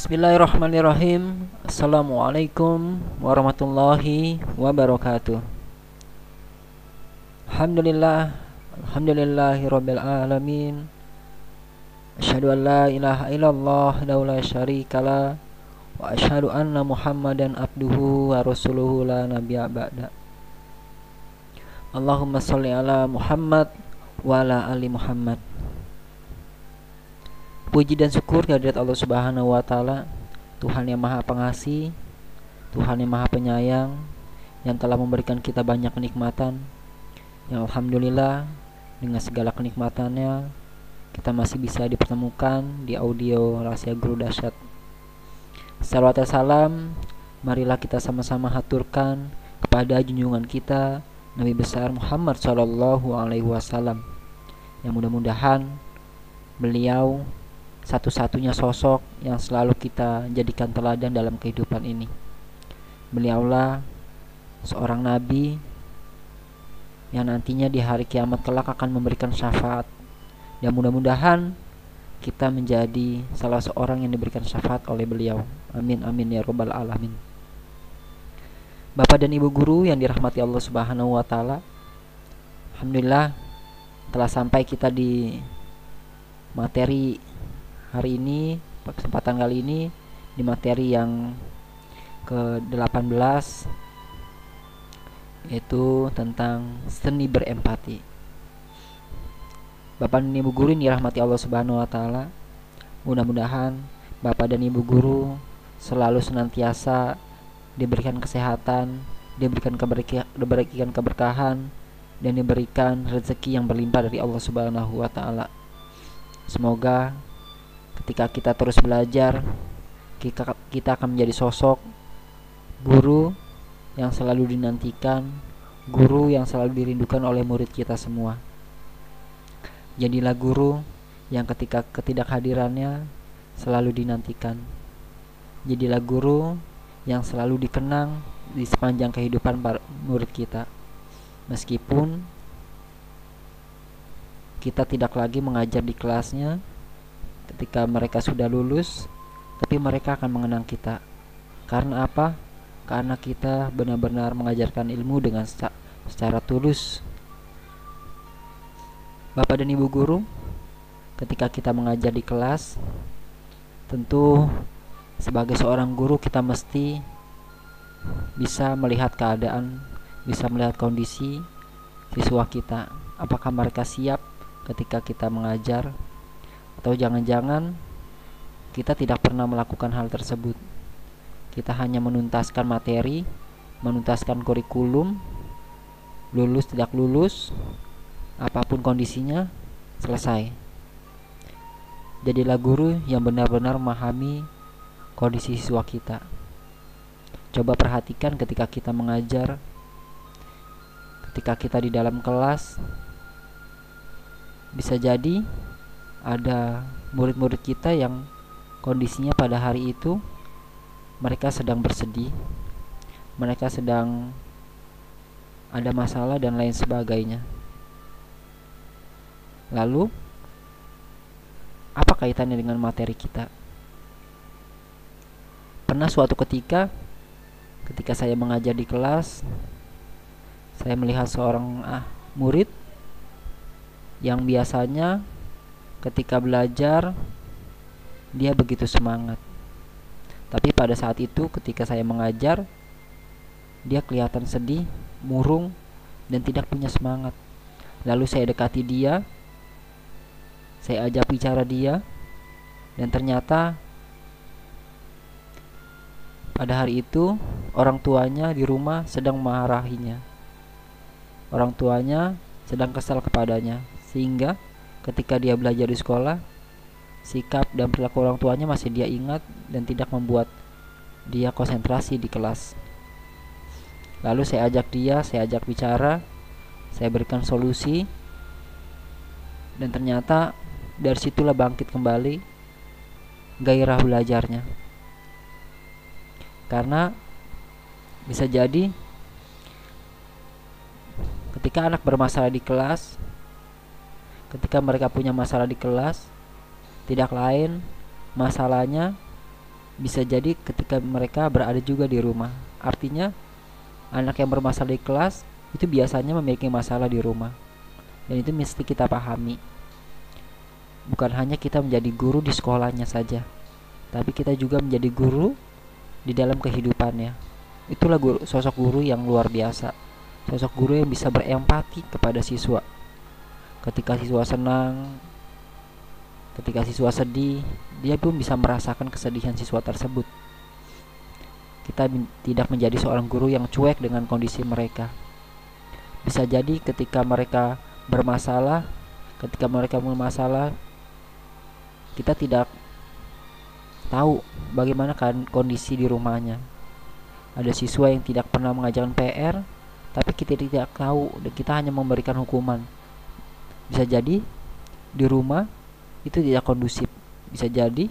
Bismillahirrahmanirrahim. Assalamualaikum warahmatullahi wabarakatuh. Alhamdulillah, alhamdulillahirabbil alamin. Asyhadu an la ilaha illallah wa la syarikalah wa asyhadu anna Muhammadan abduhu wa rasuluhu la nabiyya ba'da. Allahumma shalli ala Muhammad wa ala ali Muhammad. Puji dan syukur kehadirat Allah Subhanahu wa taala, Tuhan yang Maha Pengasih, Tuhan yang Maha Penyayang, yang telah memberikan kita banyak kenikmatan. Yang alhamdulillah dengan segala kenikmatannya kita masih bisa dipertemukan di audio Rahasia Guru Dahsyat. Salawat dan salam marilah kita sama-sama haturkan kepada junjungan kita Nabi besar Muhammad sallallahu alaihi wasallam, yang mudah-mudahan beliau satu-satunya sosok yang selalu kita jadikan teladan dalam kehidupan ini. Beliaulah seorang nabi yang nantinya di hari kiamat kelak akan memberikan syafaat, dan mudah-mudahan kita menjadi salah seorang yang diberikan syafaat oleh beliau. Amin amin ya rabbal alamin. Bapak dan Ibu guru yang dirahmati Allah Subhanahu wa taala, alhamdulillah telah sampai kita di materi hari ini, kesempatan kali ini, di materi yang ke-18, yaitu tentang seni berempati. Bapak dan Ibu guru yang dirahmati Allah Subhanahu wa taala, mudah-mudahan Bapak dan Ibu guru selalu senantiasa diberikan kesehatan, diberikan keberkahan, dan diberikan rezeki yang berlimpah dari Allah Subhanahu wa taala. Semoga ketika kita terus belajar, kita akan menjadi sosok guru yang selalu dinantikan, guru yang selalu dirindukan oleh murid kita semua. Jadilah guru yang ketika ketidakhadirannya selalu dinantikan. Jadilah guru yang selalu dikenang di sepanjang kehidupan para murid kita. Meskipun kita tidak lagi mengajar di kelasnya ketika mereka sudah lulus, tapi mereka akan mengenang kita. Karena apa? Karena kita benar-benar mengajarkan ilmu dengan secara tulus. Bapak dan Ibu guru, ketika kita mengajar di kelas, tentu sebagai seorang guru kita mesti bisa melihat keadaan, bisa melihat kondisi siswa kita. Apakah mereka siap ketika kita mengajar, atau jangan-jangan kita tidak pernah melakukan hal tersebut. Kita hanya menuntaskan materi, menuntaskan kurikulum, lulus tidak lulus, apapun kondisinya, selesai. Jadilah guru yang benar-benar memahami kondisi siswa kita. Coba perhatikan ketika kita mengajar, ketika kita di dalam kelas, bisa jadi ada murid-murid kita yang kondisinya pada hari itu mereka sedang bersedih, mereka sedang ada masalah dan lain sebagainya. Lalu apa kaitannya dengan materi kita? Pernah suatu ketika saya mengajar di kelas, saya melihat seorang murid yang biasanya ketika belajar dia begitu semangat, tapi pada saat itu ketika saya mengajar dia kelihatan sedih, murung, dan tidak punya semangat. Lalu saya dekati dia, saya ajak bicara dia, dan ternyata pada hari itu orang tuanya di rumah sedang memarahinya. Orang tuanya sedang kesal kepadanya, sehingga ketika dia belajar di sekolah, sikap dan perilaku orang tuanya masih dia ingat dan tidak membuat dia konsentrasi di kelas. Lalu saya ajak bicara, saya berikan solusi, dan ternyata dari situlah bangkit kembali gairah belajarnya. Karena bisa jadi ketika anak bermasalah di kelas, ketika mereka punya masalah di kelas, tidak lain masalahnya Bisa jadi ketika mereka berada juga di rumah. Artinya anak yang bermasalah di kelas itu biasanya memiliki masalah di rumah. Dan itu mesti kita pahami. Bukan hanya kita menjadi guru di sekolahnya saja, tapi kita juga menjadi guru di dalam kehidupannya. Itulah sosok guru yang luar biasa. Sosok guru yang bisa berempati kepada siswa. Ketika siswa senang, ketika siswa sedih, dia pun bisa merasakan kesedihan siswa tersebut. Kita tidak menjadi seorang guru yang cuek dengan kondisi mereka. Bisa jadi ketika mereka bermasalah, kita tidak tahu bagaimana kondisi di rumahnya. Ada siswa yang tidak pernah mengajarkan PR, tapi kita tidak tahu dan kita hanya memberikan hukuman. Bisa jadi di rumah itu tidak kondusif. Bisa jadi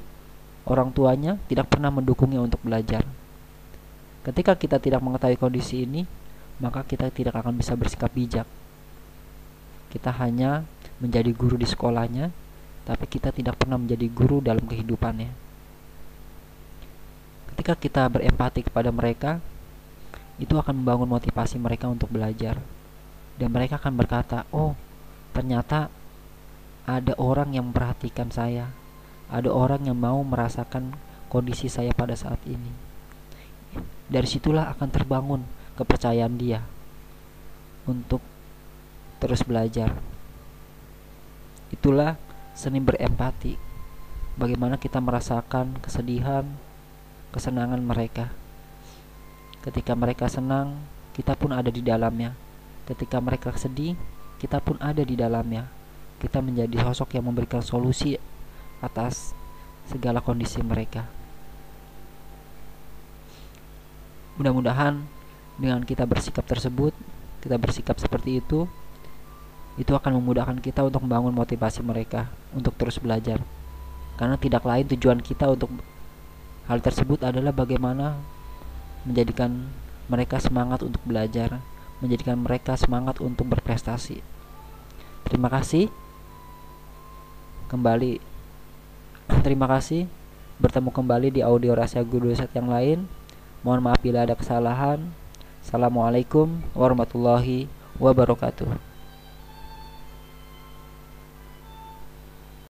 orang tuanya tidak pernah mendukungnya untuk belajar. Ketika kita tidak mengetahui kondisi ini, maka kita tidak akan bisa bersikap bijak. Kita hanya menjadi guru di sekolahnya, tapi kita tidak pernah menjadi guru dalam kehidupannya. Ketika kita berempati kepada mereka, itu akan membangun motivasi mereka untuk belajar. Dan mereka akan berkata, oh ternyata ada orang yang memperhatikan saya, ada orang yang mau merasakan kondisi saya pada saat ini. Dari situlah akan terbangun kepercayaan dia untuk terus belajar. Itulah seni berempati. Bagaimana kita merasakan kesedihan, kesenangan mereka. Ketika mereka senang, kita pun ada di dalamnya. Ketika mereka sedih, kita pun ada di dalamnya. Kita menjadi sosok yang memberikan solusi atas segala kondisi mereka. Mudah-mudahan dengan kita bersikap tersebut, kita bersikap seperti itu akan memudahkan kita untuk membangun motivasi mereka untuk terus belajar. Karena tidak lain tujuan kita untuk hal tersebut adalah bagaimana menjadikan mereka semangat untuk belajar, menjadikan mereka semangat untuk berprestasi. Terima kasih. Bertemu kembali di audio Rahasia Guru Set yang lain. Mohon maaf bila ada kesalahan. Assalamualaikum warahmatullahi wabarakatuh.